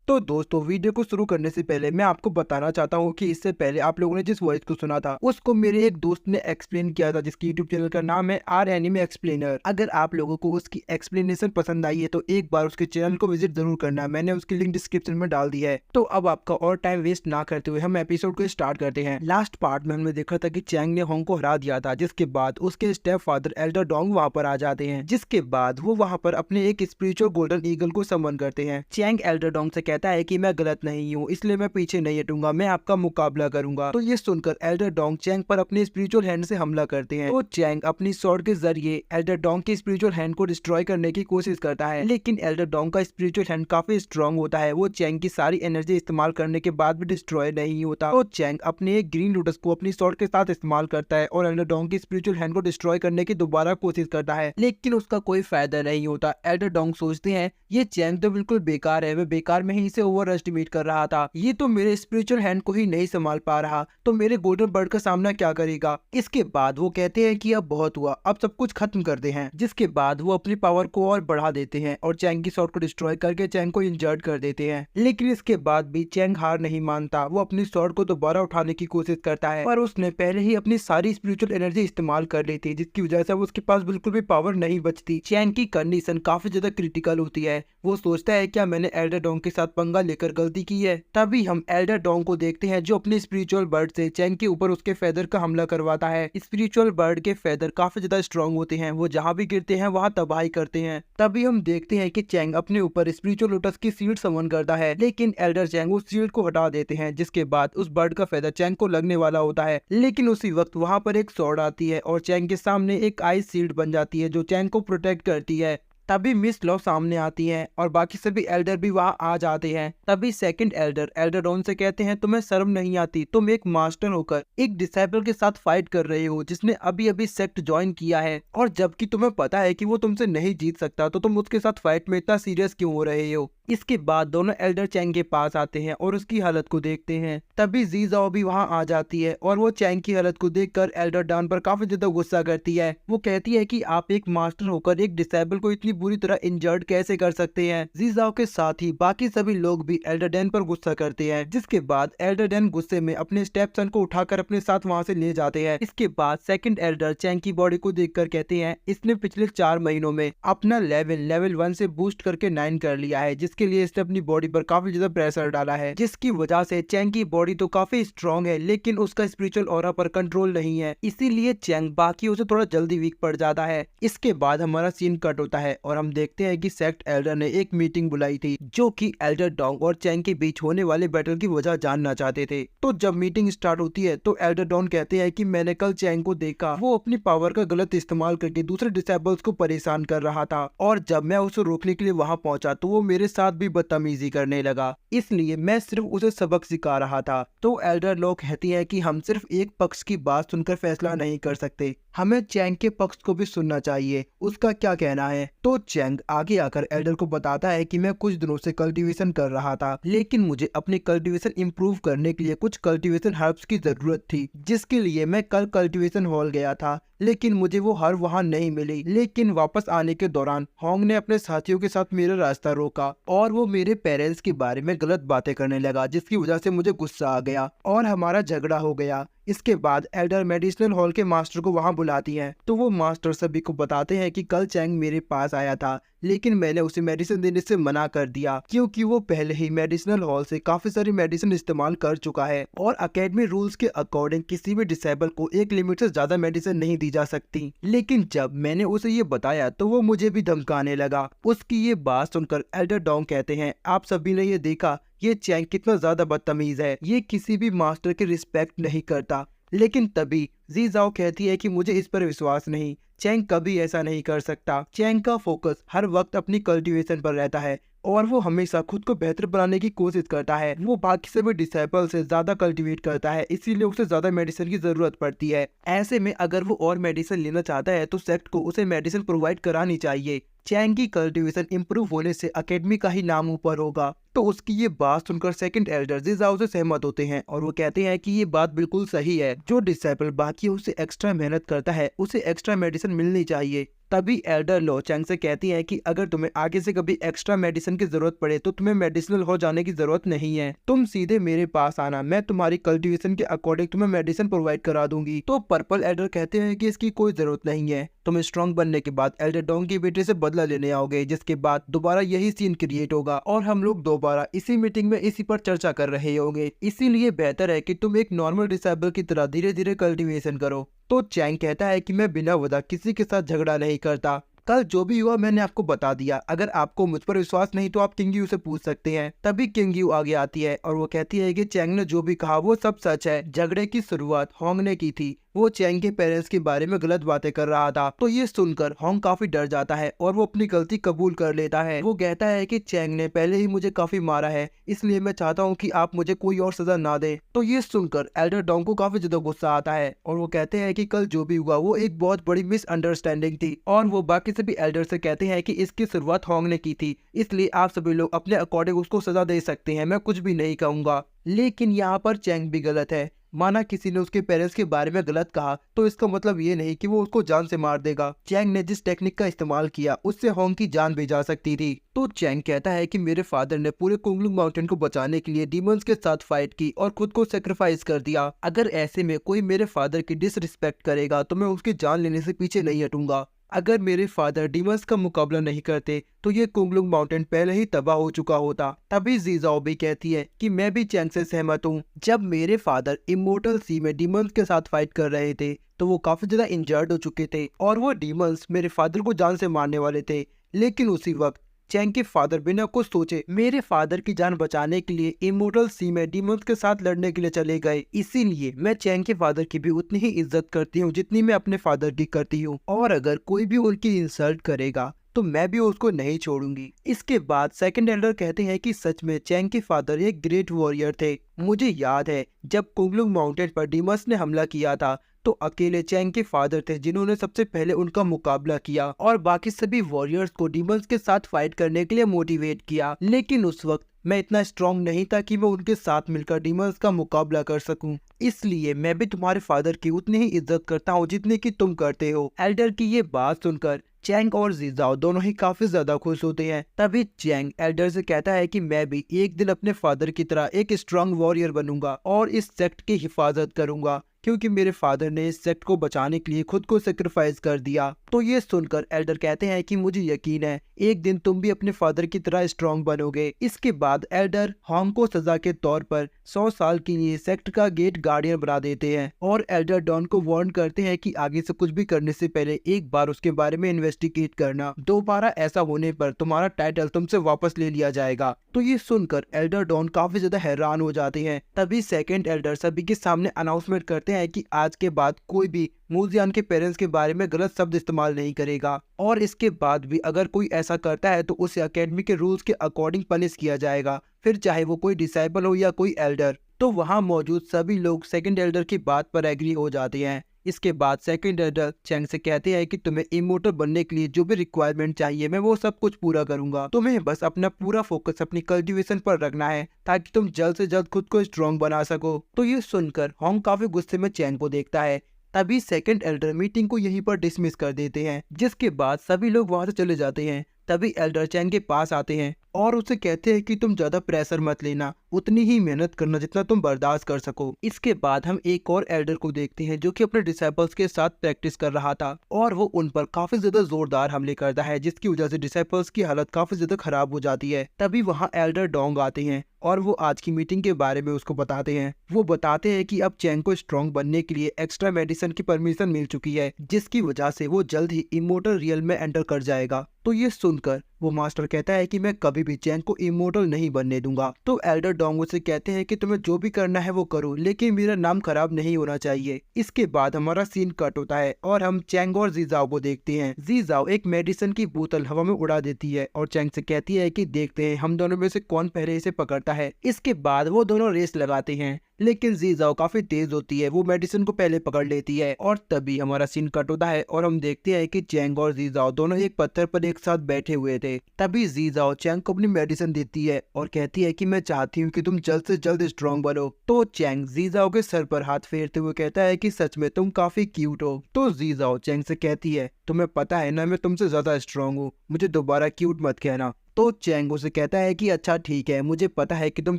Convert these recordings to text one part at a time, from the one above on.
तो दोस्तों वीडियो को शुरू करने से पहले मैं आपको बताना चाहता हूँ कि इससे पहले आप लोगों ने जिस वॉइस को सुना था उसको मेरे एक दोस्त ने एक्सप्लेन किया था, जिसकी यूट्यूब चैनल का नाम है आर एनिमे एक्सप्लेनर। अगर आप लोगों को उसकी एक्सप्लेनेशन पसंद आई है तो एक बार उसके चैनल को विजिट जरूर करना, मैंने उसकी लिंक डिस्क्रिप्शन में डाल दी है। तो अब आपका और टाइम वेस्ट ना करते हुए हम एपिसोड को स्टार्ट करते हैं। लास्ट पार्ट में हमने देखा था कि चैंग ने होंग को हरा दिया था, जिसके बाद उसके स्टेप फादर एल्डर डोंग वहाँ पर आ जाते हैं, जिसके बाद वो वहाँ पर अपने एक स्पिरिचुअल गोल्डन ईगल को समन करते हैं। चैंग एल्डर डोंग से कहता है कि मैं गलत नहीं हूँ, इसलिए मैं पीछे नहीं हटूंगा, मैं आपका मुकाबला करूंगा। तो ये सुनकर एल्डर डोंग चैंग पर अपने स्पिरिचुअल हैंड से हमला करते हैं। तो चैंग अपनी स्वॉर्ड के जरिए एल्डर डोंग के स्पिरिचुअल हैंड को डिस्ट्रॉय करने की कोशिश करता है, लेकिन एल्डर डोंग का स्पिरिचुअल हैंड काफी स्ट्रॉन्ग होता है। वो चैंग की सारी एनर्जी इस्तेमाल करने के बाद भी डिस्ट्रॉय नहीं होता। तो चैंग अपने एक ग्रीन लोटस को अपनी स्वॉर्ड के साथ इस्तेमाल करता है और एल्डर डोंग की स्पिरिचुअल हैंड को डिस्ट्रॉय करने की दोबारा कोशिश करता है, लेकिन उसका कोई फायदा नहीं होता। एल्डर डोंग सोचते हैं ये चैंग तो बिल्कुल बेकार है, वे बेकार में ही इसे ओवर एस्टिमेट कर रहा था, ये तो मेरे स्पिरिचुअल हैंड को ही नहीं संभाल पा रहा, तो मेरे गोल्डन बर्ड का सामना क्या करेगा। इसके बाद वो कहते हैं कि अब बहुत हुआ, अब सब कुछ खत्म करते हैं, जिसके बाद वो अपनी पावर को और बढ़ा देते हैं और चैंग की स्वॉर्ड को डिस्ट्रॉय करके चैंग को इंजर्ड कर देते हैं। लेकिन इसके बाद भी चैंग हार नहीं मानता, वो अपनी स्वॉर्ड को दोबारा उठाने की कोशिश करता है, पर उसने पहले ही अपनी सारी स्पिरिचुअल एनर्जी इस्तेमाल कर ली थी, जिसकी वजह से उसके पास बिल्कुल भी पावर नहीं बचती। चैंग की कंडीशन काफी ज्यादा क्रिटिकल होती है, वो सोचता है क्या मैंने एल्डर डोंग के साथ पंगा लेकर गलती की है। तभी हम एल्डर डोंग को देखते हैं जो अपने स्पिरिचुअल बर्ड से चैंग के ऊपर उसके फेदर का हमला करवाता है। स्पिरिचुअल बर्ड के फेदर काफी ज्यादा स्ट्रॉन्ग होते हैं, वो जहाँ भी गिरते हैं वहाँ तबाही करते हैं। तभी हम देखते हैं कि चैंग अपने ऊपर स्पिरिचुअल लोटस की सीड समन करता है, लेकिन एल्डर चैंग उस सीड को हटा देते हैं, जिसके बाद उस बर्ड का फेदर चैंग को लगने वाला होता है। लेकिन उसी वक्त वहाँ पर एक स्वॉर्ड आती है और चैंग के सामने एक आइस सीड बन जाती है जो चैंग को प्रोटेक्ट करती है। तभी मिस लॉ सामने आती हैं और बाकी सभी एल्डर भी वहां आ जाते हैं। तभी सेकंड एल्डर डॉन से कहते हैं तुम्हें शर्म नहीं आती, तुम एक मास्टर होकर एक डिसाइपल के साथ फाइट कर रहे हो जिसने अभी अभी सेक्ट ज्वाइन किया है, और जबकि तुम्हें पता है कि वो तुमसे नहीं जीत सकता, तो तुम उसके साथ फाइट में इतना सीरियस क्यों हो रहे हो। इसके बाद दोनों एल्डर चैंग के पास आते हैं और उसकी हालत को देखते हैं। तभी जी जाओ भी वहां आ जाती है और वो चैंग की हालत को देखकर एल्डर डॉन पर काफी ज्यादा गुस्सा करती है। वो कहती है कि आप एक मास्टर होकर एक डिसेबल को इतनी बुरी तरह इंजर्ड कैसे कर सकते हैं। जी जाओ के साथ ही बाकी सभी लोग भी एल्डर डैन पर गुस्सा करते हैं, जिसके बाद एल्डर डैन गुस्से में अपने स्टेप सन को उठाकर अपने साथ वहां से ले जाते हैं। इसके बाद सेकंड एल्डर चैंग की बॉडी को देखकर कहते हैं इसने पिछले 4 महीनों में अपना लेवल 1 से बूस्ट करके 9 कर लिया है, जिसके लिए इसने अपनी बॉडी पर काफी ज्यादा प्रेशर डाला है, जिसकी वजह से चैंग की बॉडी तो काफी स्ट्रॉन्ग है, लेकिन उसका स्पिरिचुअल ऑरा पर कंट्रोल नहीं है, इसीलिए चैंग बाकियों से थोड़ा जल्दी वीक पड़ जाता है। इसके बाद हमारा सीन कट होता है और हम देखते हैं कि सेक्ट एल्डर ने एक मीटिंग बुलाई थी, जो कि एल्डर डोंग और चैंग के बीच होने वाले बैटल की वजह जानना चाहते थे। तो जब मीटिंग स्टार्ट होती है तो एल्डर डोंग कहते हैं कि मैंने कल चैंग को देखा, वो अपनी पावर का गलत इस्तेमाल करके दूसरे डिसेबल्स को परेशान कर रहा था, और जब मैं उसे रोकने के लिए वहां पहुंचा तो वो मेरे साथ भी बदतमीजी करने लगा, इसलिए मैं सिर्फ उसे सबक सिखा रहा था। तो एल्डर लोग कहती है कि हम सिर्फ एक पक्ष की बात सुनकर फैसला नहीं कर सकते, हमें चैंग के पक्ष को भी सुनना चाहिए, उसका क्या कहना है। तो चैंग आगे आकर एल्डर को बताता है कि मैं कुछ दिनों से कल्टीवेशन कर रहा था, लेकिन मुझे अपनी कल्टीवेशन इंप्रूव करने के लिए कुछ कल्टीवेशन हर्ब्स की जरूरत थी, जिसके लिए मैं कल कल्टीवेशन हॉल गया था, लेकिन मुझे वो हर्ब वहाँ नहीं मिली। लेकिन वापस आने के दौरान होंग ने अपने साथियों के साथ मेरा रास्ता रोका और वो मेरे पेरेंट्स के बारे में गलत बातें करने लगा, जिसकी वजह से मुझे गुस्सा आ गया और हमारा झगड़ा हो गया। इसके बाद एल्डर मेडिसिनल हॉल के मास्टर को वहां बुलाती हैं, तो वो मास्टर सभी को बताते हैं कि कल चैंग मेरे पास आया था, लेकिन मैंने उसे मेडिसिन देने से मना कर दिया, क्योंकि वो पहले ही मेडिसिनल हॉल से काफी सारी मेडिसिन इस्तेमाल कर चुका है, और अकेडमी रूल्स के अकॉर्डिंग किसी भी डिसेबल को एक लिमिट से ज्यादा मेडिसिन नहीं दी जा सकती। लेकिन जब मैंने उसे ये बताया तो वो मुझे भी धमकाने लगा। उसकी ये बात सुनकर एल्डर डोंग कहते हैं आप सभी ने ये देखा ये चैंग कितना ज्यादा बदतमीज है, ये किसी भी मास्टर की रिस्पेक्ट नहीं करता। लेकिन तभी जी जाओ कहती है कि मुझे इस पर विश्वास नहीं, चैंग कभी ऐसा नहीं कर सकता। चैंग का फोकस हर वक्त अपनी कल्टीवेशन पर रहता है और वो हमेशा खुद को बेहतर बनाने की कोशिश करता है। वो बाकी सभी डिसेबल से ज्यादा कल्टीवेट करता है, इसीलिए उसे ज्यादा मेडिसिन की जरूरत पड़ती है। ऐसे में अगर वो और मेडिसिन लेना चाहता है तो सेक्ट को उसे मेडिसिन प्रोवाइड करानी चाहिए। चैंग की कल्टीवेशन इंप्रूव होने से अकेडमी का ही नाम ऊपर होगा। तो उसकी ये बात सुनकर सेकंड एल्डर जिजाओ से सहमत होते हैं और वो कहते हैं कि ये बात बिल्कुल सही है, जो डिसेबल बाकियों से एक्स्ट्रा मेहनत करता है उसे एक्स्ट्रा मेडिसिन मिलनी चाहिए। तभी एल्डर लो चैंग से कहती है कि अगर तुम्हें आगे से कभी एक्स्ट्रा मेडिसिन की जरूरत पड़े तो तुम्हें मेडिसिनल हो जाने की जरूरत नहीं है, तुम सीधे मेरे पास आना, मैं तुम्हारी कल्टीवेशन के अकॉर्डिंग तुम्हें मेडिसिन प्रोवाइड करा दूंगी। तो पर्पल एल्डर कहते हैं कि इसकी कोई जरूरत नहीं है, तुम स्ट्रॉन्ग बनने के बाद एल्डर डोंग की बेटे से बदला लेने आओगे, जिसके बाद दोबारा यही सीन क्रिएट होगा और हम लोग दोबारा इसी मीटिंग में इसी पर चर्चा कर रहे होंगे। इसीलिए बेहतर है कि तुम एक नॉर्मल डिसेबल की तरह धीरे धीरे कल्टीवेशन करो। तो चैंग कहता है कि मैं बिना वजह किसी के साथ झगड़ा नहीं करता, कल जो भी हुआ मैंने आपको बता दिया, अगर आपको मुझ पर विश्वास नहीं तो आप किंग यू से पूछ सकते हैं। तभी किंग यू आगे आती है और वो कहती है कि चैंग ने जो भी कहा वो सब सच है, झगड़े की शुरुआत होंग ने की थी, वो चैंग के पेरेंट्स के बारे में गलत बातें कर रहा था। तो ये सुनकर होंग काफी डर जाता है और वो अपनी गलती कबूल कर लेता है। वो कहता है कि चैंग ने पहले ही मुझे काफी मारा है, इसलिए मैं चाहता हूँ कि आप मुझे कोई और सजा ना दे। तो ये सुनकर एल्डर डोंग को काफी ज्यादा गुस्सा आता है और वो कहते हैं कि कल जो भी हुआ वो एक बहुत बड़ी मिसअंडरस्टैंडिंग थी और वो बाकी सभी एल्डर से कहते हैं कि इसकी शुरुआत होंग ने की थी, इसलिए आप सभी लोग अपने अकॉर्डिंग उसको सजा दे सकते हैं, मैं कुछ भी नहीं कहूंगा। लेकिन यहाँ पर चैंग भी गलत है, माना किसी ने उसके पेरेंट्स के बारे में गलत कहा तो इसका मतलब ये नहीं कि वो उसको जान से मार देगा। चैंग ने जिस टेक्निक का इस्तेमाल किया उससे होंग की जान भी जा सकती थी। तो चैंग कहता है कि मेरे फादर ने पूरे कुंगलुंग माउंटेन को बचाने के लिए डीमंस के साथ फाइट की और खुद को सेक्रीफाइस कर दिया, अगर ऐसे में कोई मेरे फादर की डिसरिस्पेक्ट करेगा तो मैं उसकी जान लेने से पीछे नहीं हटूंगा। अगर मेरे फादर डीमंस का मुकाबला नहीं करते तो ये कुंगलुंग माउंटेन पहले ही तबाह हो चुका होता। तभी ज़ीज़ाओ भी कहती है कि मैं भी चैंग से सहमत हूँ, जब मेरे फादर इमोर्टल सी में डीमंस के साथ फाइट कर रहे थे तो वो काफी ज्यादा इंजर्ड हो चुके थे और वो डीमंस मेरे फादर को जान से मारने वाले थे। लेकिन उसी वक्त चैंग के फादर बिना कुछ सोचे मेरे फादर की जान बचाने के लिए इमोर्टल सी में डीमंस के साथ लड़ने के लिए चले गए। इसीलिए मैं चैंग के फादर की भी उतनी ही इज्जत करती हूँ जितनी मैं अपने फादर की करती हूँ, और अगर कोई भी उनकी इंसल्ट करेगा तो मैं भी उसको नहीं छोड़ूंगी। इसके बाद सेकंड एल्डर कहते हैं कि सच में चैंग के फादर एक ग्रेट वॉरियर थे। मुझे याद है जब कुंगलुंग माउंटेन पर डीमंस ने हमला किया था तो अकेले चैंग के फादर थे जिन्होंने सबसे पहले उनका मुकाबला किया और बाकी सभी वॉरियर्स को डीमंस के साथ फाइट करने के लिए मोटिवेट किया। लेकिन उस वक्त मैं इतना स्ट्रॉन्ग नहीं था कि मैं उनके साथ मिलकर डीमंस का मुकाबला कर सकूं, इसलिए मैं भी तुम्हारे फादर की उतनी ही इज्जत करता हूं जितनी की तुम करते हो। एल्डर की ये बात सुनकर चैंग और ज़ीज़ाओ दोनों ही काफी ज्यादा खुश होते हैं। तभी चैंग एल्डर से कहता है कि मैं भी एक दिन अपने फादर की तरह एक स्ट्रॉन्ग वॉरियर बनूंगा और इस सेक्ट की हिफाजत करूंगा, क्योंकि मेरे फादर ने इस सेक्ट को बचाने के लिए खुद को सेक्रीफाइस कर दिया। तो ये सुनकर एल्डर कहते हैं कि मुझे यकीन है एक दिन तुम भी अपने फादर की तरह स्ट्रॉन्ग बनोगे। इसके बाद एल्डर होंग को सजा के तौर पर 100 साल के लिए सेक्ट का गेट गार्डियन बना देते हैं और एल्डर डॉन को वार्न करते हैं कि आगे से कुछ भी करने से पहले एक बार उसके बारे में इन्वेस्टिगेट करना, दोबारा ऐसा होने पर तुम्हारा टाइटल तुमसे वापस ले लिया जाएगा। तो ये सुनकर एल्डर डॉन काफी ज्यादा हैरान हो जाते हैं। तभी सेकंड एल्डर सभी के सामने अनाउंसमेंट करते हैं कि आज के बाद कोई भी मूजियान के पेरेंट्स के बारे में गलत शब्द इस्तेमाल नहीं करेगा और इसके बाद भी अगर कोई ऐसा करता है तो उसे एकेडमी के रूल्स के अकॉर्डिंग पनिश किया जाएगा, फिर चाहे वो कोई डिसाइबल हो या कोई एल्डर। तो वहाँ मौजूद सभी लोग सेकंड एल्डर की बात पर एग्री हो जाते हैं। इसके बाद सेकंड एल्डर चैंग से कहते हैं कि तुम्हें इमोर्टल बनने के लिए जो भी रिक्वायरमेंट चाहिए मैं वो सब कुछ पूरा करूंगा, तुम्हें बस अपना पूरा फोकस अपनी कल्टीवेशन पर रखना है ताकि तुम जल्द से जल्द खुद को स्ट्रॉन्ग बना सको। तो ये सुनकर होंग काफी गुस्से में चैंग को देखता है। तभी सेकंड एल्डर मीटिंग को यहीं पर डिसमिस कर देते हैं, जिसके बाद सभी लोग वहां से चले जाते हैं। तभी एल्डर चैंग के पास आते हैं और उसे कहते हैं कि तुम ज्यादा प्रेशर मत लेना, उतनी ही मेहनत करना जितना तुम बर्दाश्त कर सको। इसके बाद हम एक और एल्डर को देखते हैं जो कि अपने डिसाइपल्स के साथ प्रैक्टिस कर रहा था और वो उन पर काफी ज्यादा जोरदार हमले करता है, जिसकी वजह से डिसाइपल्स की हालत काफी ज्यादा खराब हो जाती है। तभी वहाँ एल्डर डोंग आते हैं और वो आज की मीटिंग के बारे में उसको बताते हैं। वो बताते हैं कि अब चैंग को स्ट्रॉन्ग बनने के लिए एक्स्ट्रा मेडिसिन की परमिशन मिल चुकी है, जिसकी वजह से वो जल्द ही इमोर्टल रियल में एंटर कर जाएगा। तो ये सुनकर वो मास्टर कहता है कि मैं कभी भी चैंग को इमोर्टल नहीं बनने दूंगा। तो एल्डर डोंग से कहते हैं कि तुम्हें जो भी करना है वो करो, लेकिन मेरा नाम खराब नहीं होना चाहिए। इसके बाद हमारा सीन कट होता है और हम चैंग और ज़ीज़ाओ को देखते हैं। ज़ीज़ाओ एक मेडिसिन की बोतल हवा में उड़ा देती है और चैंग से कहती है कि देखते हैं हम दोनों में से कौन पहले इसे पकड़ता है। इसके बाद वो दोनों रेस लगाते हैं। लेकिन जीजाओ काफी तेज होती है, वो मेडिसिन को पहले पकड़ लेती है और तभी हमारा सीन कट होता है और हम देखते हैं कि चैंग और जीजाओ दोनों एक पत्थर पर एक साथ बैठे हुए थे। तभी जीजाओ चैंग को अपनी मेडिसिन देती है और कहती है कि मैं चाहती हूँ कि तुम जल्द से जल्द स्ट्रॉन्ग बनो। तो चैंग जीजाओ के सर पर हाथ फेरते हुए कहता है कि सच में तुम काफी क्यूट हो। तो जीजाओ चैंग से कहती है तुम्हें पता है ना मैं तुमसे ज्यादा स्ट्रॉन्ग हूँ, मुझे दोबारा क्यूट मत कहना। तो चैंग उसे कहता है कि अच्छा ठीक है, मुझे पता है कि तुम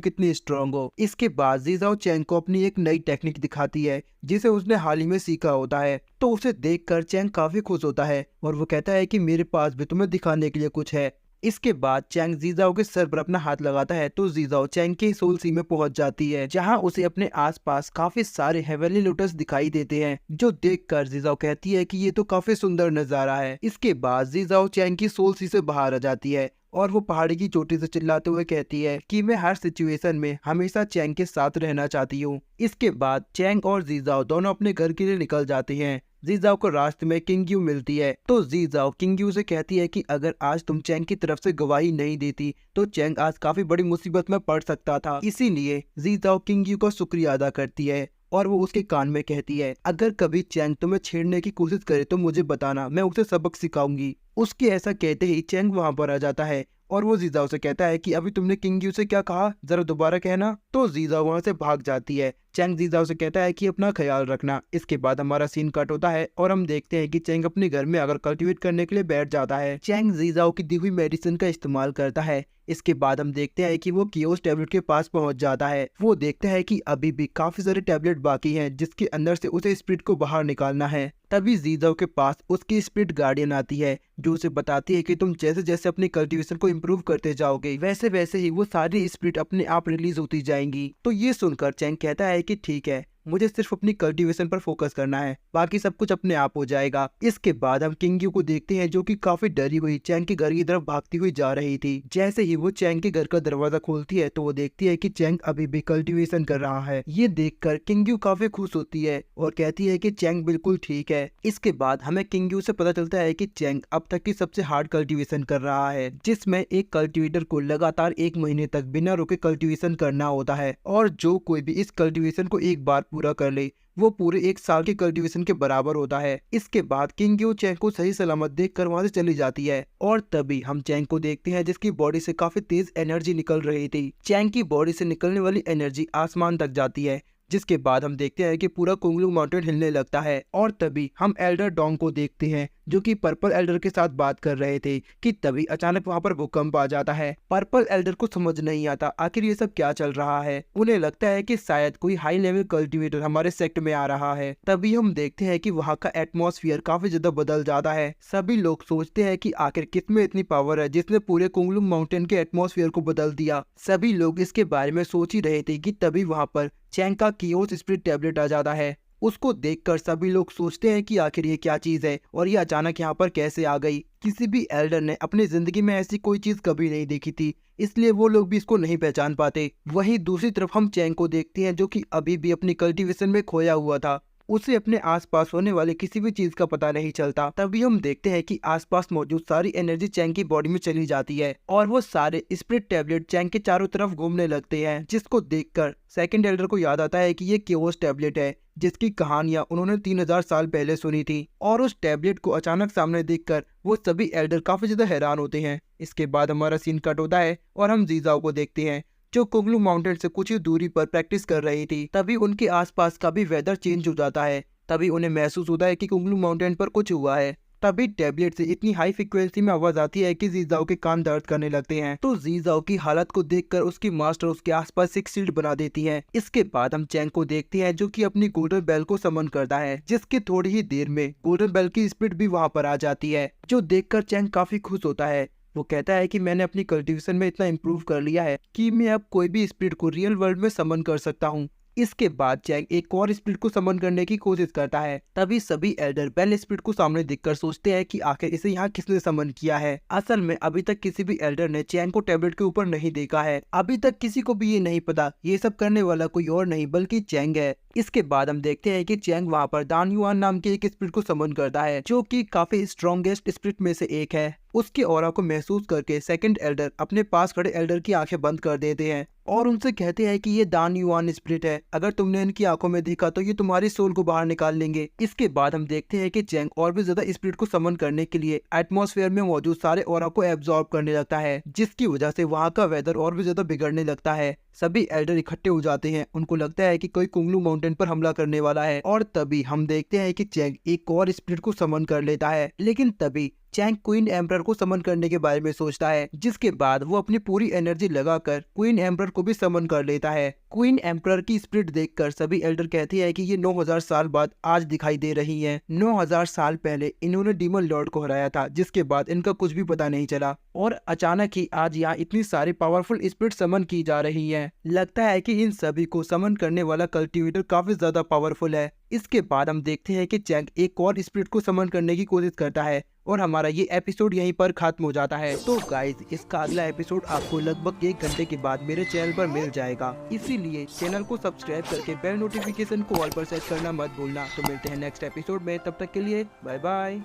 कितनी स्ट्रांग हो। इसके बाद जीजाओ चैंग को अपनी एक नई टेक्निक दिखाती है जिसे उसने हाल ही में सीखा होता है। तो उसे देखकर चैंग काफी खुश होता है और वो कहता है कि मेरे पास भी तुम्हें दिखाने के लिए कुछ है। इसके बाद चैंग जीजाओ के सर पर अपना हाथ लगाता है तो जीजाओ चैंग के सोल सी में पहुंच जाती है, जहां उसे अपने आसपास काफी सारे हेवनली लोटस दिखाई देते हैं, जो देखकर जीजाओ कहती है कि ये तो काफी सुंदर नजारा है। इसके बाद जीजाओ चैंग की सोल सी से बाहर आ जाती है और वो पहाड़ी की चोटी से चिल्लाते हुए कहती है कि मैं हर सिचुएशन में हमेशा चैंग के साथ रहना चाहती हूँ। इसके बाद चैंग और जीजाओ दोनों अपने घर के लिए निकल जाते हैं। जीजाओ को रास्ते में किंगयू मिलती है तो जीजाओ किंगयू से कहती है कि अगर आज तुम चैंग की तरफ से गवाही नहीं देती तो चैंग आज काफी बड़ी मुसीबत में पड़ सकता था। इसीलिए जीजाओ किंगयू का शुक्रिया अदा करती है और वो उसके कान में कहती है अगर कभी चैंग तुम्हें छेड़ने की कोशिश करे तो मुझे बताना, मैं उसे सबक सिखाऊंगी। उसके ऐसा कहते ही चैंग वहां पर आ जाता है और वो जीजाओ से कहता है कि अभी तुमने किंगयू से क्या कहा, जरा दोबारा कहना। तो जीजाओ वहां से भाग जाती है। चैंग जीजाओ से कहता है कि अपना ख्याल रखना। इसके बाद हमारा सीन कट होता है और हम देखते हैं कि चैंग अपने घर में आकर कल्टीवेट करने के लिए बैठ जाता है। चैंग जीजाओ की दी हुई मेडिसिन का इस्तेमाल करता है। इसके बाद हम देखते हैं कि वो कियोस टैबलेट के पास पहुंच जाता है। वो देखता है कि अभी भी काफी सारे टैबलेट बाकी हैं जिसके अंदर से उसे स्पिरिट को बाहर निकालना है। तभी जीजाओ के पास उसकी स्पिरिट गार्डियन आती है जो उसे बताती है कि तुम जैसे जैसे अपनी कल्टीवेशन को इम्प्रूव करते जाओगे वैसे वैसे ही वो सारी स्पिरिट अपने आप रिलीज होती जाएंगी। तो ये सुनकर चैंग कहता है कि ठीक है, मुझे सिर्फ अपनी कल्टीवेशन पर फोकस करना है, बाकी सब कुछ अपने आप हो जाएगा। इसके बाद हम किंगयू को देखते हैं जो कि काफी डरी हुई चैंग के घर की तरफ भागती हुई जा रही थी। जैसे ही वो चैंग के घर का दरवाजा खोलती है तो वो देखती है कि चैंग अभी भी कल्टीवेशन कर रहा है। ये देखकर किंगयू काफी खुश होती है और कहती है कि चैंग बिल्कुल ठीक है। इसके बाद हमें किंगयू से पता चलता है कि चैंग अब तक की सबसे हार्ड कल्टीवेशन कर रहा है, जिसमें एक कल्टीवेटर को लगातार 1 महीने तक बिना रुके कल्टीवेशन करना होता है और जो कोई भी इस कल्टीवेशन को एक बार पूरा कर ले वो पूरे 1 साल के कल्टीवेशन के बराबर होता है। इसके बाद किंगयू चैंग को सही सलामत देखकर वहां से चली जाती है और तभी हम चैंग को देखते हैं जिसकी बॉडी से काफी तेज एनर्जी निकल रही थी। चैंग की बॉडी से निकलने वाली एनर्जी आसमान तक जाती है, जिसके बाद हम देखते हैं कि पूरा कुंगलू माउंटेन हिलने लगता है और तभी हम एल्डर डोंग को देखते हैं जो कि पर्पल एल्डर के साथ बात कर रहे थे कि तभी अचानक वहां पर भूकंप आ जाता है। पर्पल एल्डर को समझ नहीं आता आखिर ये सब क्या चल रहा है। उन्हें लगता है कि शायद कोई हाई लेवल कल्टीवेटर हमारे सेक्ट में आ रहा है। तभी हम देखते हैं कि वहाँ का एटमॉस्फेयर काफी ज्यादा बदल जाता है। सभी लोग सोचते हैं कि आखिर किसमें इतनी पावर है जिसने पूरे कुंगलू माउंटेन के एटमॉस्फेयर को बदल दिया। सभी लोग इसके बारे में सोच ही रहे थे कि तभी वहाँ पर चैंग का कियोस स्पिरिट टैबलेट आ जाता है। उसको देखकर सभी लोग सोचते हैं कि आखिर ये क्या चीज है और ये अचानक यहाँ पर कैसे आ गई। किसी भी एल्डर ने अपनी जिंदगी में ऐसी कोई चीज कभी नहीं देखी थी, इसलिए वो लोग भी इसको नहीं पहचान पाते। वहीं दूसरी तरफ हम चैंग को देखते हैं जो कि अभी भी अपनी कल्टीवेशन में खोया हुआ था। उसे अपने आसपास होने वाले किसी भी चीज का पता नहीं चलता। तभी हम देखते हैं कि आसपास मौजूद सारी एनर्जी चैंग की बॉडी में चली जाती है और वो सारे स्पिरिट टैबलेट चैंग के चारों तरफ घूमने लगते हैं, जिसको देखकर सेकंड एल्डर को याद आता है कि ये कियोस टैबलेट है जिसकी कहानियां उन्होंने 3000 साल पहले सुनी थी। और उस टैबलेट को अचानक सामने देखकर वो सभी एल्डर काफी ज्यादा हैरान होते हैं। इसके बाद हमारा सीन कट होता है और हम जीजाओ को देखते हैं जो कुंगलू माउंटेन से कुछ ही दूरी पर प्रैक्टिस कर रही थी। तभी उनके आसपास का भी वेदर चेंज हो जाता है। तभी उन्हें महसूस होता है कि कुंगलू माउंटेन पर कुछ हुआ है। तभी टैबलेट से इतनी हाई फ्रीक्वेंसी में आवाज आती है कि जीजाओ के कान दर्द करने लगते हैं। तो जीजाओ की हालत को देखकर उसकी मास्टर उसके आसपास एक शील्ड बना देती है। इसके बाद हम चैंग को देखते हैं जो कि अपनी गोल्डन बेल को समन करता है, जिसके थोड़ी ही देर में गोल्डन बेल की स्पिरिट भी वहां पर आ जाती है, जो देखकर चैंग काफी खुश होता है। वो कहता है कि मैंने अपनी कल्टीवेशन में इतना इम्प्रूव कर लिया है कि मैं अब कोई भी स्पिरिट को रियल वर्ल्ड में समन कर सकता हूँ। इसके बाद चैंग एक और स्पिरिट को समन करने की कोशिश करता है। तभी सभी एल्डर बेल स्पिरिट को सामने देखकर सोचते हैं कि आखिर इसे यहाँ किसने समन किया है। असल में अभी तक किसी भी एल्डर ने चैंग को टैबलेट के ऊपर नहीं देखा है। अभी तक किसी को भी ये नहीं पता ये सब करने वाला कोई और नहीं बल्कि चैंग है। इसके बाद हम देखते हैं कि चैंग वहाँ पर दान युआन नाम के एक स्पिरिट को समन करता है जो कि काफी स्ट्रॉन्गेस्ट स्पिरिट में से एक है। उसके ऑरा को महसूस करके सेकंड एल्डर अपने पास खड़े एल्डर की आंखें बंद कर देते हैं और उनसे कहते हैं कि ये दान युआन स्पिरिट है, अगर तुमने इनकी आंखों में देखा तो ये तुम्हारी सोल को बाहर निकाल लेंगे। इसके बाद हम देखते हैं कि चैंग और भी ज्यादा स्पिरिट को समन करने के लिए एटमॉस्फेयर में मौजूद सारे ऑरा को एब्जॉर्ब करने लगता है, जिसकी वजह से वहाँ का वेदर और भी ज्यादा बिगड़ने लगता है। सभी एल्डर इकट्ठे हो जाते हैं, उनको लगता है कि कोई कुंगलू माउंटेन पर हमला करने वाला है और तभी हम देखते हैं कि चैंग एक और स्पिरिट को समन कर लेता है। लेकिन तभी चैंग क्वीन एम्परर को समन करने के बारे में सोचता है, जिसके बाद वो अपनी पूरी एनर्जी लगाकर क्वीन एम्परर को भी समन कर लेता है। क्वीन एम्परर की स्पिरिट देखकर सभी एल्डर कहते हैं कि ये 9000 साल बाद आज दिखाई दे रही हैं। 9000 साल पहले इन्होंने डीमन लॉर्ड को हराया था, जिसके बाद इनका कुछ भी पता नहीं चला और अचानक ही आज यहाँ इतनी सारी पावरफुल स्पिरिट समन की जा रही है। लगता है कि इन सभी को समन करने वाला कल्टिवेटर काफी ज्यादा पावरफुल है। इसके बाद हम देखते हैं कि चैंग एक और स्पिरिट को समन करने की कोशिश करता है और हमारा ये एपिसोड यहीं पर खत्म हो जाता है। तो गाइज, इसका अगला एपिसोड आपको लगभग 1 घंटे के बाद मेरे चैनल पर मिल जाएगा, इसीलिए चैनल को सब्सक्राइब करके बेल नोटिफिकेशन को ऑल पर सेट करना मत भूलना। तो मिलते हैं नेक्स्ट एपिसोड में, तब तक के लिए बाय बाय।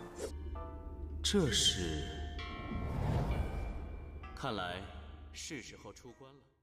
这时，看来是时候出关了。